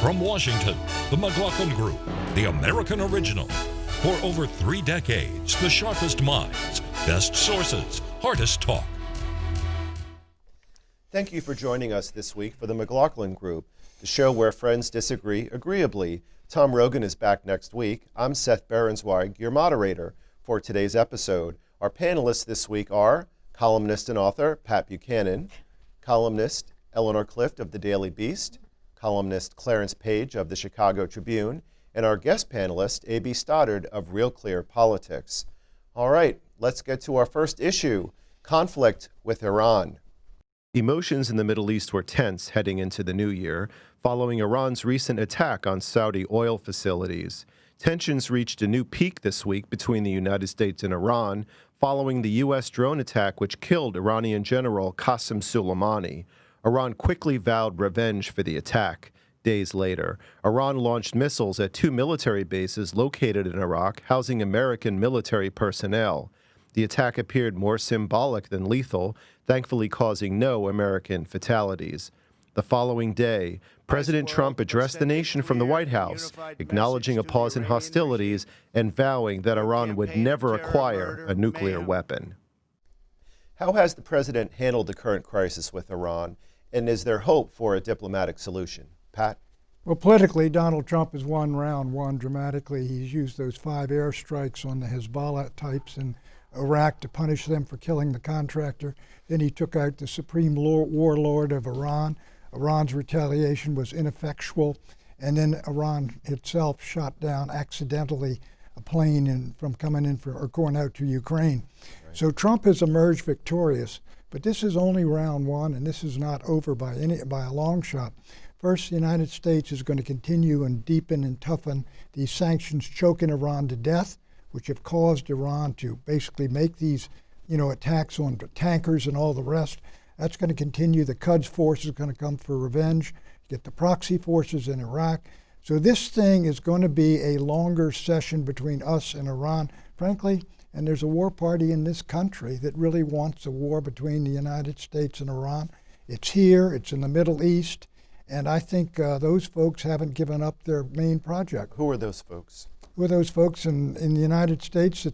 From Washington, the McLaughlin Group, the American original. For over 3 decades, the sharpest minds, best sources, hardest talk. Thank you for joining us this week for the McLaughlin Group, the show where friends disagree agreeably. Tom Rogan is back next week. I'm Seth Berensweig, your moderator for today's episode. Our panelists this week are columnist and author Pat Buchanan, columnist Eleanor Clift of the Daily Beast, columnist Clarence Page of the Chicago Tribune, and our guest panelist, A.B. Stoddard of Real Clear Politics. All right, let's get to our first issue, conflict with Iran. Emotions in the Middle East were tense heading into the new year, following Iran's recent attack on Saudi oil facilities. Tensions reached a new peak this week between the United States and Iran, following the U.S. drone attack which killed Iranian General Qasem Soleimani. Iran quickly vowed revenge for the attack. Days later, Iran launched missiles at 2 military bases located in Iraq, housing American military personnel. The attack appeared more symbolic than lethal, thankfully causing no American fatalities. The following day, President Trump addressed the nation from the White House, acknowledging a pause in hostilities and vowing that Iran would never acquire a nuclear weapon. How has the president handled the current crisis with Iran, and is there hope for a diplomatic solution? Pat? Well, politically, Donald Trump has won round one dramatically. He's used those 5 airstrikes on the Hezbollah types in Iraq to punish them for killing the contractor. Then he took out the supreme warlord of Iran. Iran's retaliation was ineffectual. And then Iran itself shot down accidentally a plane from coming in or going out to Ukraine. Right. So Trump has emerged victorious. But this is only round one, and this is not over by a long shot. First, the United States is going to continue and deepen and toughen these sanctions, choking Iran to death, which have caused Iran to basically make these, attacks on tankers and all the rest. That's going to continue. The Quds force is going to come for revenge. You get the proxy forces in Iraq. So this thing is going to be a longer session between us and Iran, frankly. And there's a war party in this country that really wants a war between the United States and Iran. It's here, it's in the Middle East, and I think those folks haven't given up their main project. Who are those folks? Who are those folks in the United States?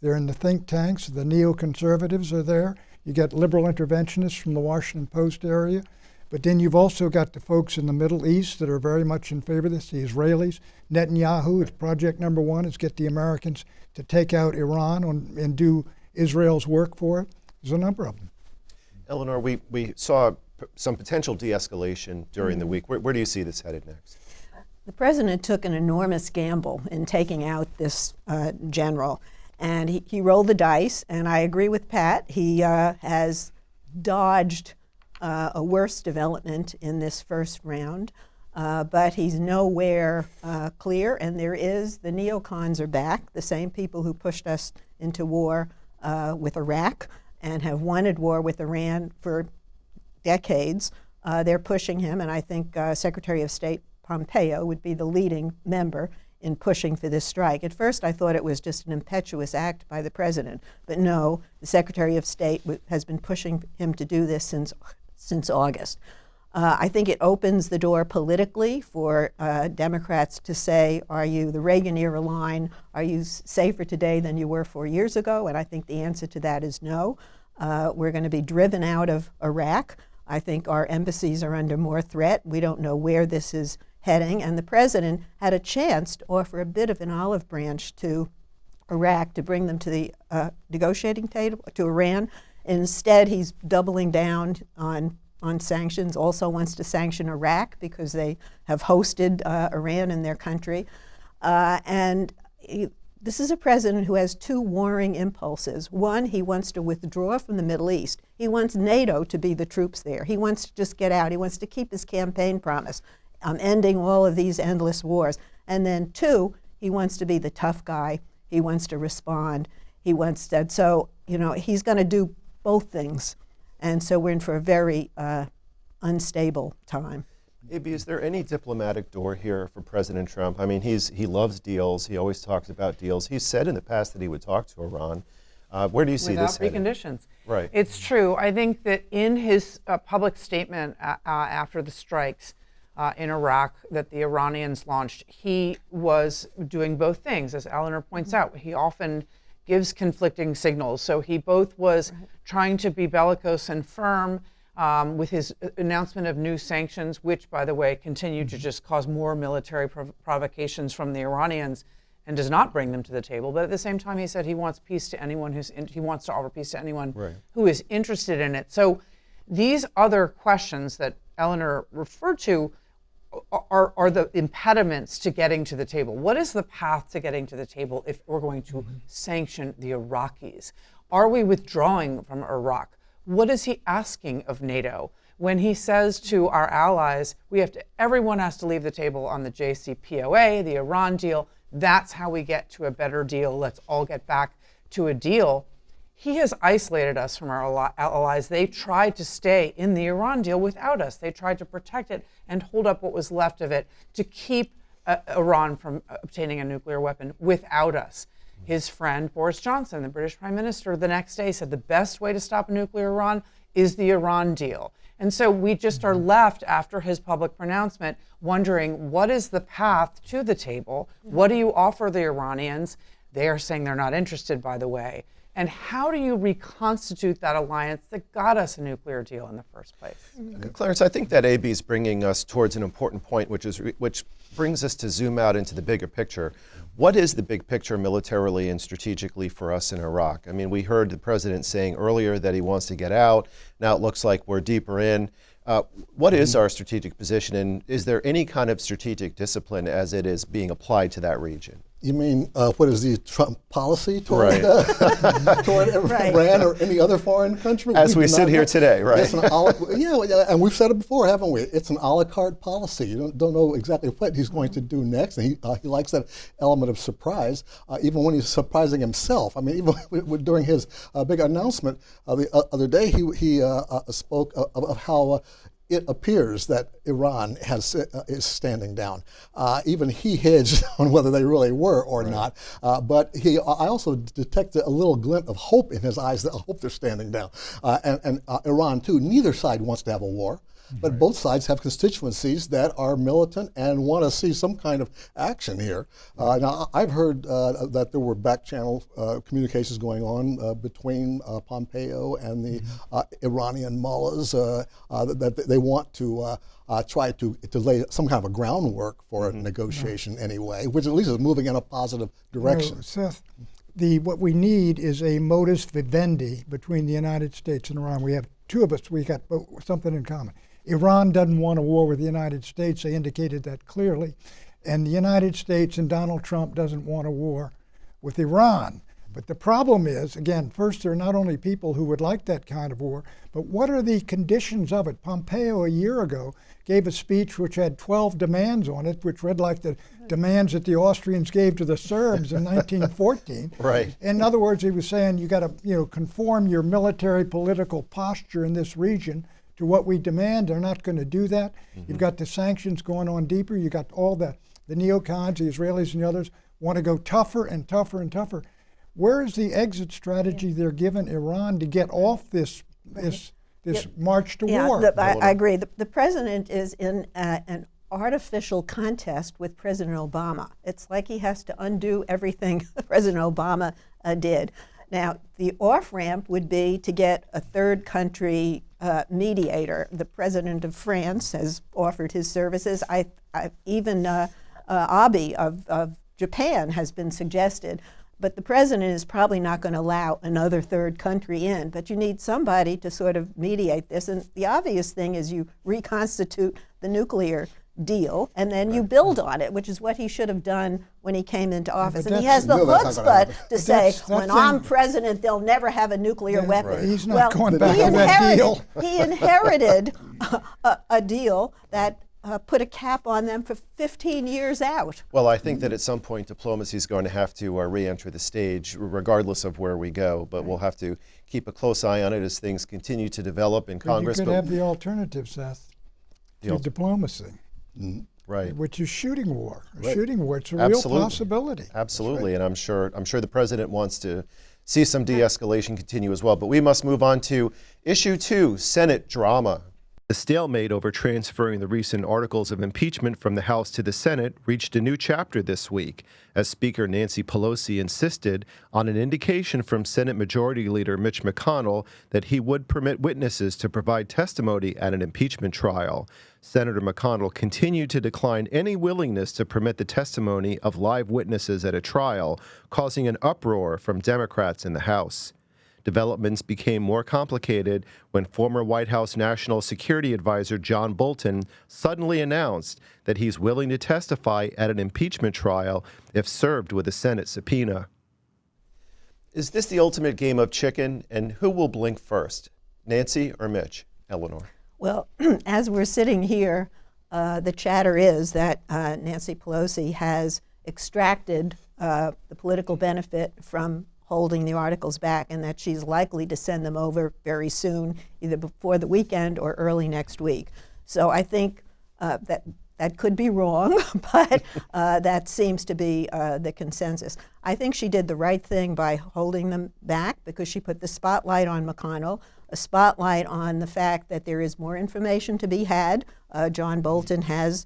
They're in the think tanks, the neoconservatives are there. You get liberal interventionists from the Washington Post area. But then you've also got the folks in the Middle East that are very much in favor of this, the Israelis. Netanyahu, his project number one is get the Americans to take out Iran and do Israel's work for it. There's a number of them. Eleanor, we saw some potential de-escalation during the week. Where do you see this headed next? The president took an enormous gamble in taking out this general, and he rolled the dice, and I agree with Pat. He has dodged a worse development in this first round, but he's nowhere clear, and the neocons are back, the same people who pushed us into war with Iraq and have wanted war with Iran for decades. They're pushing him, and I think Secretary of State Pompeo would be the leading member in pushing for this strike. At first, I thought it was just an impetuous act by the president, but no, the Secretary of State has been pushing him to do this since August. I think it opens the door politically for Democrats to say, are you the Reagan era line? Are you safer today than you were 4 years ago? And I think the answer to that is no. We're going to be driven out of Iraq. I think our embassies are under more threat. We don't know where this is heading. And the president had a chance to offer a bit of an olive branch to Iraq to bring them to the negotiating table, to Iran. Instead, he's doubling down on sanctions, also wants to sanction Iraq because they have hosted Iran in their country. This is a president who has 2 warring impulses. One, he wants to withdraw from the Middle East. He wants NATO to be the troops there. He wants to just get out. He wants to keep his campaign promise, ending all of these endless wars. And then 2, he wants to be the tough guy. He wants to respond. He wants to, so, he's going to do both things. And so we're in for a very unstable time. A.B., is there any diplomatic door here for President Trump? I mean, he loves deals. He always talks about deals. He's said in the past that he would talk to Iran. Where do you see this heading? Without preconditions. Right. It's true. I think that in his public statement after the strikes, in Iraq that the Iranians launched, he was doing both things. As Eleanor points out, he often gives conflicting signals. So he both was trying to be bellicose and firm with his announcement of new sanctions, which, by the way, continue to just cause more military provocations from the Iranians and does not bring them to the table. But at the same time, he said he wants peace to anyone he wants to offer peace to anyone who is interested in it. So these other questions that Eleanor referred to are the impediments to getting to the table. What is the path to getting to the table if we're going to sanction the Iraqis? Are we withdrawing from Iraq? What is he asking of NATO when he says to our allies, everyone has to leave the table on the JCPOA, the Iran deal? That's how we get to a better deal. Let's all get back to a deal. He has isolated us from our allies. They tried to stay in the Iran deal without us. They tried to protect it and hold up what was left of it to keep Iran from obtaining a nuclear weapon without us. His friend Boris Johnson, the British Prime Minister, the next day said the best way to stop a nuclear Iran is the Iran deal. And so we just are left after his public pronouncement wondering, what is the path to the table? What do you offer the Iranians? They are saying they're not interested, by the way. And how do you reconstitute that alliance that got us a nuclear deal in the first place? Clarence, I think that AB is bringing us towards an important point, which brings us to zoom out into the bigger picture. What is the big picture militarily and strategically for us in Iraq? I mean, we heard the president saying earlier that he wants to get out. Now it looks like we're deeper in. What is our strategic position, and is there any kind of strategic discipline as it is being applied to that region? You mean, what is the Trump policy toward, toward Iran or any other foreign country? As we sit here today, right? It's and we've said it before, haven't we? It's an a la carte policy. You don't know exactly what he's going to do next, and he likes that element of surprise, even when he's surprising himself. I mean, even during his big announcement the other day, he spoke of how it appears that Iran is standing down. Even he hedged on whether they really were or not. But I also detected a little glint of hope in his eyes, that I hope they're standing down. And Iran too, neither side wants to have a war. But both sides have constituencies that are militant and want to see some kind of action here. Now, I've heard that there were back-channel communications going on between Pompeo and the Iranian mullahs that they want to try to lay some kind of a groundwork for a negotiation anyway, which at least is moving in a positive direction. No, Seth, what we need is a modus vivendi between the United States and Iran. We have two of us, we got something in common. Iran doesn't want a war with the United States. They indicated that clearly. And the United States and Donald Trump doesn't want a war with Iran. But the problem is, again, first, there are not only people who would like that kind of war, but what are the conditions of it? Pompeo, a year ago, gave a speech which had 12 demands on it, which read like the demands that the Austrians gave to the Serbs in 1914. Right. In other words, he was saying you got to conform your military political posture in this region to what we demand. They're not going to do that. You've got the sanctions going on deeper. You got all the neocons, the Israelis and the others want to go tougher and tougher and tougher. Where is the exit strategy they're giving Iran to get off this march to war? I agree. The president is in an artificial contest with President Obama. It's like he has to undo everything President Obama did. Now, the off-ramp would be to get a third country mediator. The president of France has offered his services. Even Abe of Japan has been suggested. But the president is probably not going to allow another third country in. But you need somebody to sort of mediate this. And the obvious thing is you reconstitute the nuclear deal, and then you build on it, which is what he should have done when he came into office. And he has the chutzpah to say, when I'm president, they'll never have a nuclear weapon. Right. He's not going back to that deal. He inherited a deal that put a cap on them for 15 years out. Well, I think that at some point diplomacy is going to have to re-enter the stage, regardless of where we go. But we'll have to keep a close eye on it as things continue to develop in Congress. You could have the alternative, Seth, to diplomacy. Right. Which is shooting war. Right. Shooting war. It's a Absolutely. real possibility. Absolutely, and I'm sure the president wants to see some de-escalation continue as well. But we must move on to issue 2, Senate drama. The stalemate over transferring the recent articles of impeachment from the House to the Senate reached a new chapter this week, as Speaker Nancy Pelosi insisted on an indication from Senate Majority Leader Mitch McConnell that he would permit witnesses to provide testimony at an impeachment trial. Senator McConnell continued to decline any willingness to permit the testimony of live witnesses at a trial, causing an uproar from Democrats in the House. Developments became more complicated when former White House National Security Advisor John Bolton suddenly announced that he's willing to testify at an impeachment trial if served with a Senate subpoena. Is this the ultimate game of chicken, and who will blink first, Nancy or Mitch? Eleanor. Well, as we're sitting here, the chatter is that Nancy Pelosi has extracted the political benefit from holding the articles back, and that she's likely to send them over very soon, either before the weekend or early next week. So I think that could be wrong, but that seems to be the consensus. I think she did the right thing by holding them back, because she put the spotlight on McConnell, a spotlight on the fact that there is more information to be had. John Bolton has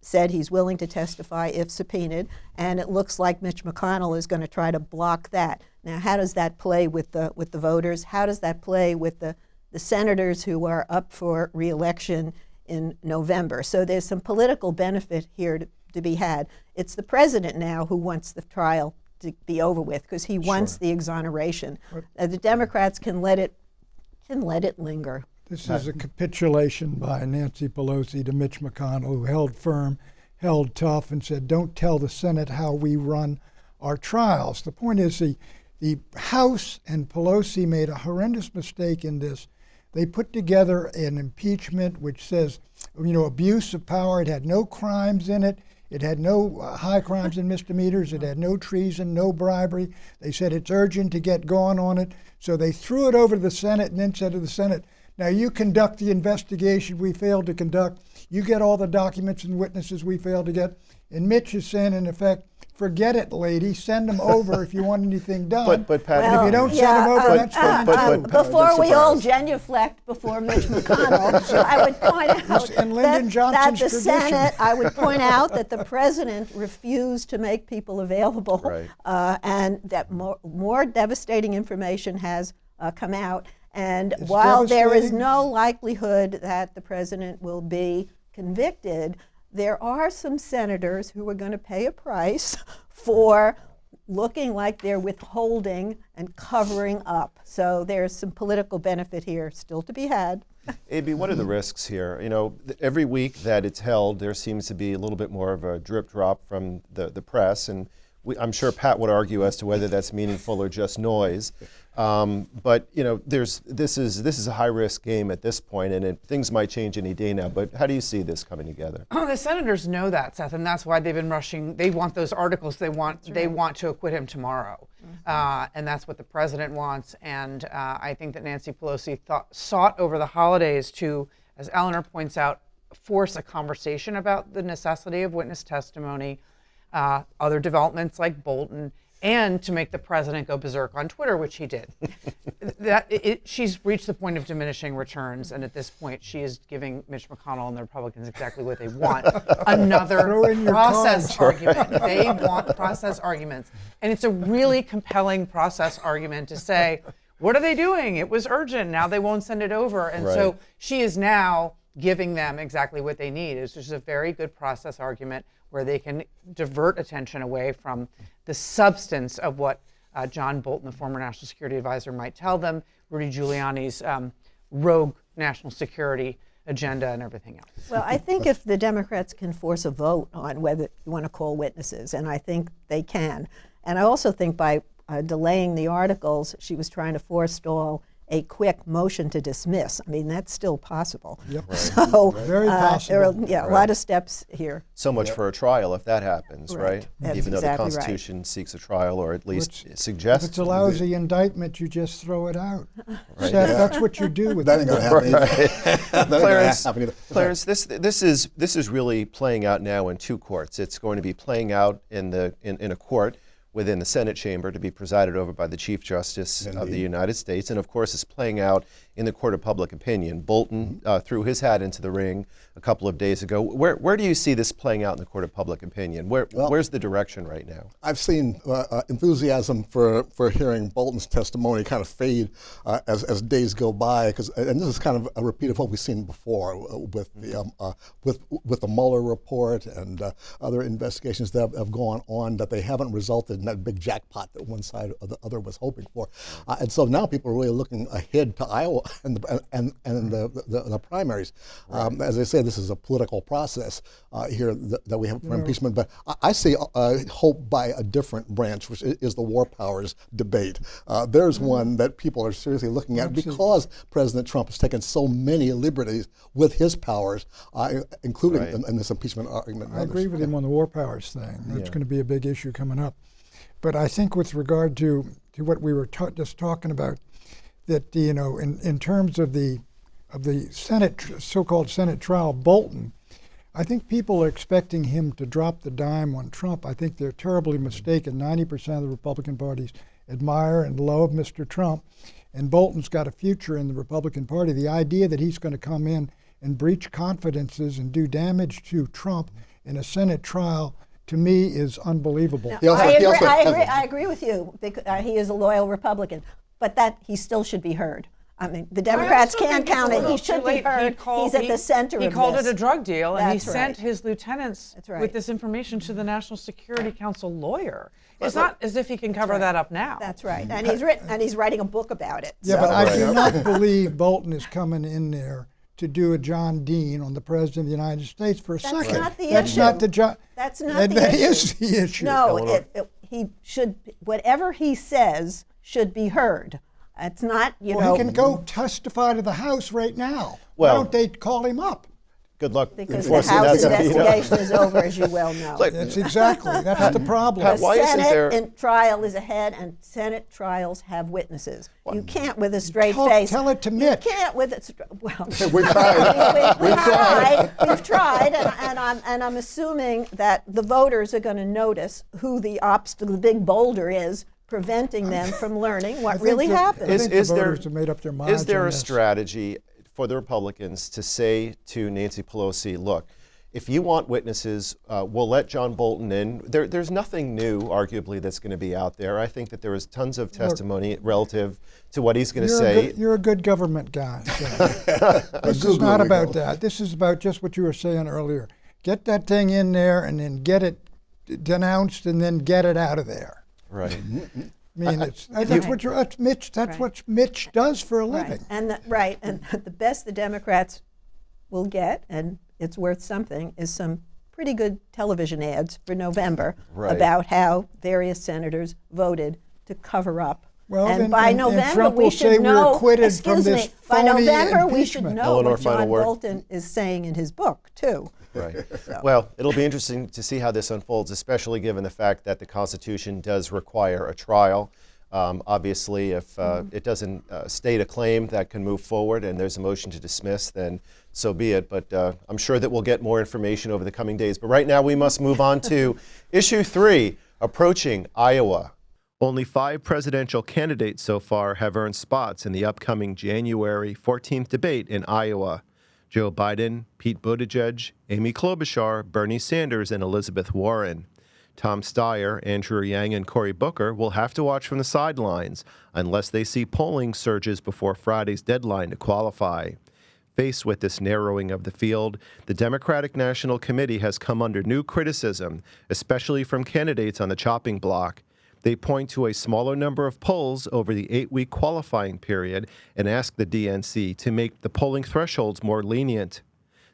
said he's willing to testify if subpoenaed, and it looks like Mitch McConnell is going to try to block that. Now, how does that play with the voters? How does that play with the senators who are up for re-election in November? So there's some political benefit here to be had. It's the president now who wants the trial to be over with, because he wants the exoneration. The Democrats can let it linger. This is a capitulation by Nancy Pelosi to Mitch McConnell, who held firm, held tough, and said, don't tell the Senate how we run our trials. The point is the House and Pelosi made a horrendous mistake in this. They put together an impeachment which says, abuse of power. It had no crimes in it. It had no high crimes and misdemeanors. It had no treason, no bribery. They said it's urgent to get going on it. So they threw it over to the Senate and then said to the Senate, now you conduct the investigation we failed to conduct. You get all the documents and witnesses we failed to get. And Mitch is saying, in effect, forget it, lady. Send them over if you want anything done. But Pat, and if you don't send them over, that's fine. Before we all genuflect before Mitch McConnell, I would point out that the Senate, I would point out that the president refused to make people available, and that more devastating information has come out. And while there is no likelihood that the president will be convicted, there are some senators who are going to pay a price for looking like they're withholding and covering up. So there's some political benefit here still to be had. A.B., what are the risks here? Every week that it's held, there seems to be a little bit more of a drip drop from the press, and I'm sure Pat would argue as to whether that's meaningful or just noise. But this is a high-risk game at this point, and things might change any day now. But how do you see this coming together? Oh, the senators know that, Seth, and that's why they've been rushing. They want those articles. They want to acquit him tomorrow, and that's what the president wants. And I think that Nancy Pelosi sought over the holidays to, as Eleanor points out, force a conversation about the necessity of witness testimony, other developments like Bolton, and to make the president go berserk on Twitter, which he did. She's reached the point of diminishing returns, and at this point, she is giving Mitch McConnell and the Republicans exactly what they want: another process argument. They want process arguments, and it's a really compelling process argument to say, "What are they doing? It was urgent. Now they won't send it over." And so she is now giving them exactly what they need. It's just a very good process argument where they can divert attention away from the substance of what John Bolton, the former national security advisor, might tell them, Rudy Giuliani's rogue national security agenda and everything else. Well, I think if the Democrats can force a vote on whether you want to call witnesses, and I think they can, and I also think by delaying the articles, she was trying to forestall a quick motion to dismiss. I mean, that's still possible. Yep. Right. So very possible. There are a lot of steps here. So much for a trial if that happens, right? That's Even though the Constitution seems a trial, or at least suggests. If it's a lousy indictment, you just throw it out. Right. That's what you do with that. Ain't gonna happen. Clarence, this is really playing out now in two courts. It's going to be playing out in a court within the Senate chamber to be presided over by the Chief Justice of the United States. And of course, it's playing out in the court of public opinion. Bolton threw his hat into the ring a couple of days ago. Where do you see this playing out in the court of public opinion? Where's the direction right now? I've seen enthusiasm for hearing Bolton's testimony kind of fade as days go by, and this is kind of a repeat of what we've seen before with the Mueller report and other investigations that have gone on, that they haven't resulted in that big jackpot that one side or the other was hoping for. And so now people are really looking ahead to Iowa and the primaries. Right. As I say, this is a political process here that we have for impeachment, but I see hope by a different branch, which is the war powers debate. There's one that people are seriously looking at because President Trump has taken so many liberties with his powers, including in this impeachment argument. I agree with him on the war powers thing. That's going to be a big issue coming up. But I think with regard to what we were just talking about, that in terms of the Senate, so-called Senate trial, Bolton, I think people are expecting him to drop the dime on Trump. I think they're terribly mistaken. 90% of the Republican parties admire and love Mr. Trump, and Bolton's got a future in the Republican Party. The idea that he's going to come in and breach confidences and do damage to Trump in a Senate trial, to me, is unbelievable. No, I agree with you. He is a loyal Republican, but that he still should be heard. I mean, the Democrats can't count it. He should be heard. He's at the center of this. He called it a drug deal, and he sent his lieutenants with this information to the National Security Council lawyer. It's not as if he can cover that up now. That's right, and he's writing a book about it. Yeah, but I do not believe Bolton is coming in there to do a John Dean on the President of the United States for a second. That's not the issue. That's not the issue. That is the issue. No, he should, whatever he says should be heard. It's not, He can go testify to the House right now. Well, why don't they call him up? Good luck because the House investigation is over, as you well know. That's the problem. Pat, why isn't there... The Senate trial is ahead, and Senate trials have witnesses. You can't with a straight face. Tell it to Mitch. You can't with it. Well, we've tried. We've tried, and I'm assuming that the voters are going to notice who the obstacle, the big boulder is, preventing them from learning what really happened. Is there a this. strategy for the Republicans to say to Nancy Pelosi, look, if you want witnesses, we'll let John Bolton in. There's nothing new, arguably, that's going to be out there. I think that there is tons of testimony relative to what he's going to say. You're a good government guy. This is not about that. This is about just what you were saying earlier. Get that thing in there and then get it denounced and then get it out of there. Right. I mean, that's what Mitch does for a living. And the best the Democrats will get, and it's worth something, is some pretty good television ads for November about how various senators voted to cover up. Well, and by November we should know. Excuse me. By November we should know what John Bolton is saying in his book too. Right. Well, it'll be interesting to see how this unfolds, especially given the fact that the Constitution does require a trial. Obviously, if it doesn't state a claim that can move forward and there's a motion to dismiss, then so be it. But I'm sure that we'll get more information over the coming days. But right now we must move on to issue 3, approaching Iowa. Only 5 presidential candidates so far have earned spots in the upcoming January 14th debate in Iowa. Joe Biden, Pete Buttigieg, Amy Klobuchar, Bernie Sanders, and Elizabeth Warren. Tom Steyer, Andrew Yang, and Cory Booker will have to watch from the sidelines unless they see polling surges before Friday's deadline to qualify. Faced with this narrowing of the field, the Democratic National Committee has come under new criticism, especially from candidates on the chopping block. They point to a smaller number of polls over the 8-week qualifying period and ask the DNC to make the polling thresholds more lenient.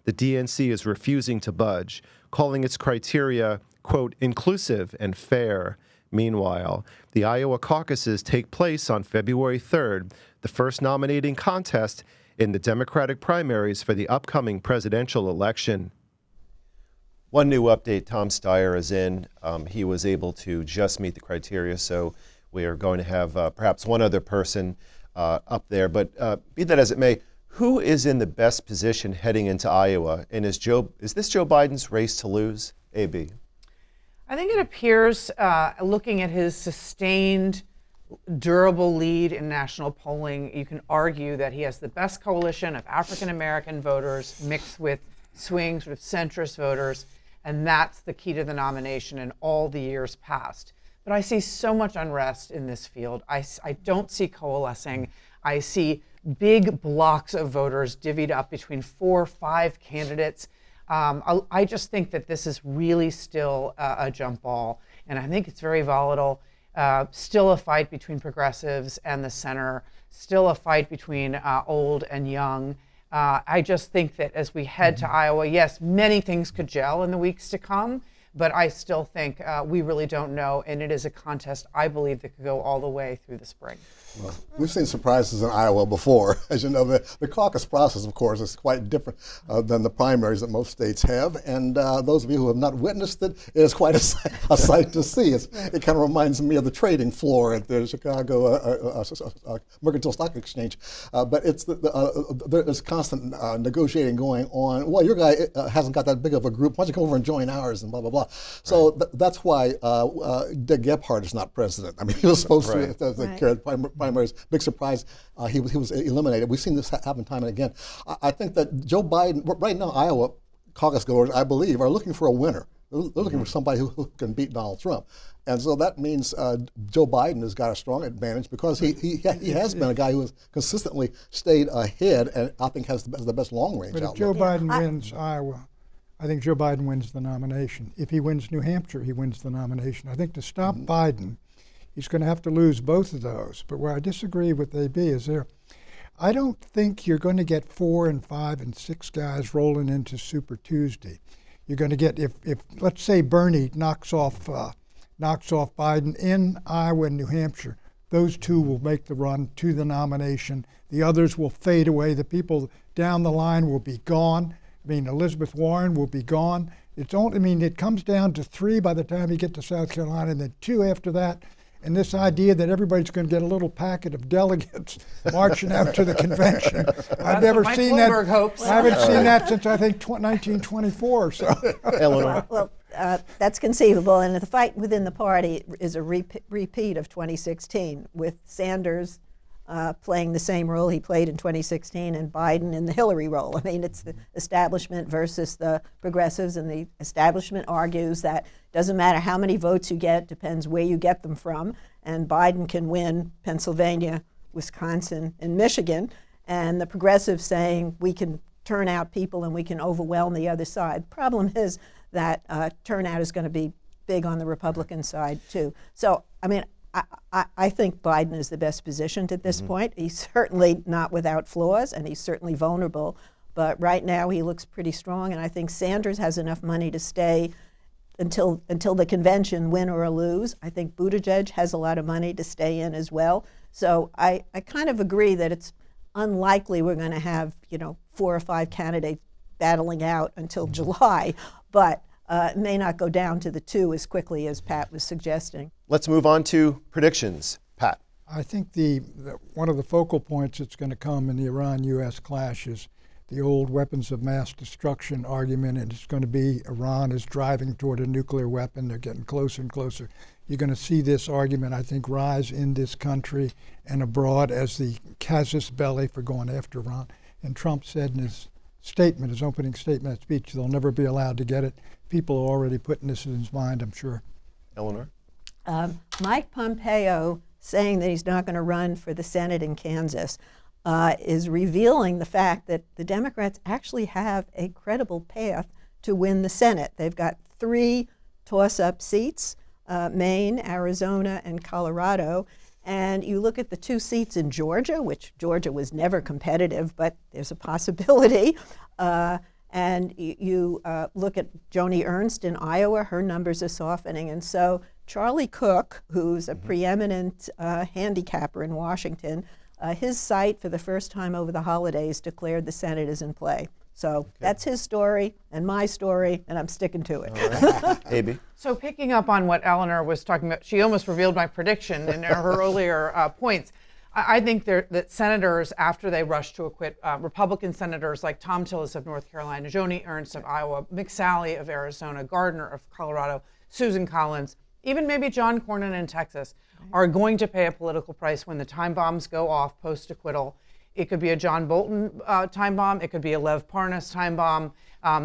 The DNC is refusing to budge, calling its criteria, quote, inclusive and fair. Meanwhile, the Iowa caucuses take place on February 3rd, the first nominating contest in the Democratic primaries for the upcoming presidential election. One new update, Tom Steyer is in. He was able to just meet the criteria, so we are going to have perhaps one other person up there. But be that as it may, who is in the best position heading into Iowa? And is this Joe Biden's race to lose? AB. I think it appears, looking at his sustained durable lead in national polling. You can argue that he has the best coalition of African American voters mixed with swing sort of centrist voters, and that's the key to the nomination in all the years past. But I see so much unrest in this field. I don't see coalescing. I see big blocks of voters divvied up between 4 or 5 candidates. I just think that this is really still a jump ball, and I think it's very volatile. Still a fight between progressives and the center, still a fight between old and young. I just think that as we head to Iowa, yes, many things could gel in the weeks to come, but I still think we really don't know, and it is a contest, I believe, that could go all the way through the spring. Well, we've seen surprises in Iowa before. As you know, the caucus process, of course, is quite different than the primaries that most states have. And those of you who have not witnessed it, it is quite a sight to see. It kind of reminds me of the trading floor at the Chicago Mercantile Stock Exchange. But there's constant negotiating going on. Well, your guy hasn't got that big of a group. Why don't you come over and join ours and blah, blah, blah. So that's why Dick Gephardt is not president. I mean, he was supposed to carry the primaries. Big surprise, he was eliminated. We've seen this happen time and again. I think that Joe Biden, right now, Iowa caucus goers, I believe, are looking for a winner. They're looking for somebody who can beat Donald Trump. And so that means Joe Biden has got a strong advantage because he has been a guy who has consistently stayed ahead and I think has the best long-range outlook. But if Joe Biden wins Iowa, I think Joe Biden wins the nomination. If he wins New Hampshire, he wins the nomination. I think to stop Biden, he's going to have to lose both of those. But where I disagree with AB is I don't think you're going to get 4 and 5 and 6 guys rolling into Super Tuesday. You're going to get, if let's say Bernie knocks off Biden in Iowa and New Hampshire, those two will make the run to the nomination. The others will fade away. The people down the line will be gone. I mean, Elizabeth Warren will be gone. It comes down to 3 by the time you get to South Carolina, and then 2 after that. And this idea that everybody's going to get a little packet of delegates marching out to the convention. I've never seen that. Hopes. I haven't seen that since I think 1924 or so. Eleanor. Well, that's conceivable, and the fight within the party is a repeat of 2016, with Sanders playing the same role he played in 2016 and Biden in the Hillary role. I mean, it's the establishment versus the progressives, and the establishment argues that doesn't matter how many votes you get, depends where you get them from, and Biden can win Pennsylvania, Wisconsin, and Michigan, and the progressives saying we can turn out people and we can overwhelm the other side. Problem is that turnout is going to be big on the Republican side too. So, I mean, I think Biden is the best positioned at this point. He's certainly not without flaws, and he's certainly vulnerable. But right now, he looks pretty strong, and I think Sanders has enough money to stay until the convention, win or lose. I think Buttigieg has a lot of money to stay in as well. So I kind of agree that it's unlikely we're going to have 4 or 5 candidates battling out until July, but it may not go down to the 2 as quickly as Pat was suggesting. Let's move on to predictions. Pat. I think one of the focal points that's going to come in the Iran-U.S. clash is the old weapons of mass destruction argument, and it's going to be Iran is driving toward a nuclear weapon. They're getting closer and closer. You're going to see this argument, I think, rise in this country and abroad as the casus belli for going after Iran. And Trump said in his opening statement, that speech, they'll never be allowed to get it. People are already putting this in his mind, I'm sure. Eleanor. Mike Pompeo saying that he's not going to run for the Senate in Kansas is revealing the fact that the Democrats actually have a credible path to win the Senate. They've got 3 toss-up seats, Maine, Arizona, and Colorado. And you look at the 2 seats in Georgia, which Georgia was never competitive, but there's a possibility. And you look at Joni Ernst in Iowa, her numbers are softening. And so Charlie Cook, who's a preeminent handicapper in Washington, his site for the first time over the holidays declared the Senate is in play. So that's his story and my story, and I'm sticking to it. All right. AB. So picking up on what Eleanor was talking about, she almost revealed my prediction in her earlier points. I think that senators, after they rush to acquit, Republican senators like Tom Tillis of North Carolina, Joni Ernst of Iowa, McSally of Arizona, Gardner of Colorado, Susan Collins, even maybe John Cornyn in Texas, are going to pay a political price when the time bombs go off post-acquittal. It could be a John Bolton time bomb. It could be a Lev Parnas time bomb.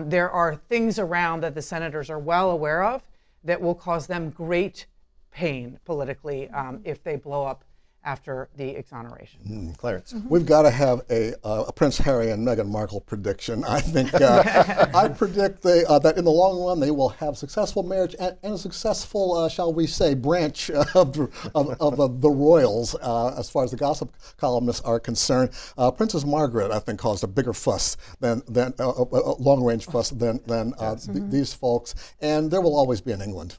There are things around that the senators are well aware of that will cause them great pain politically if they blow up after the exoneration. Clarence. We've got to have a Prince Harry and Meghan Markle prediction. I think I predict that in the long run they will have successful marriage and a successful, shall we say, branch of the royals as far as the gossip columnists are concerned. Princess Margaret, I think, caused a bigger fuss than a long-range fuss than these folks, and there will always be in England.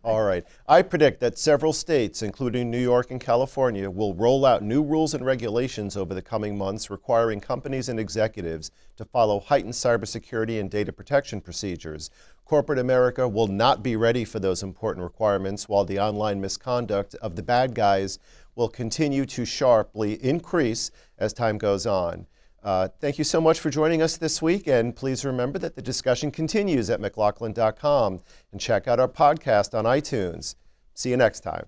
All right. I predict that several states, including New York and California, will roll out new rules and regulations over the coming months requiring companies and executives to follow heightened cybersecurity and data protection procedures. Corporate America will not be ready for those important requirements, while the online misconduct of the bad guys will continue to sharply increase as time goes on. Thank you so much for joining us this week, and please remember that the discussion continues at McLaughlin.com, and check out our podcast on iTunes. See you next time.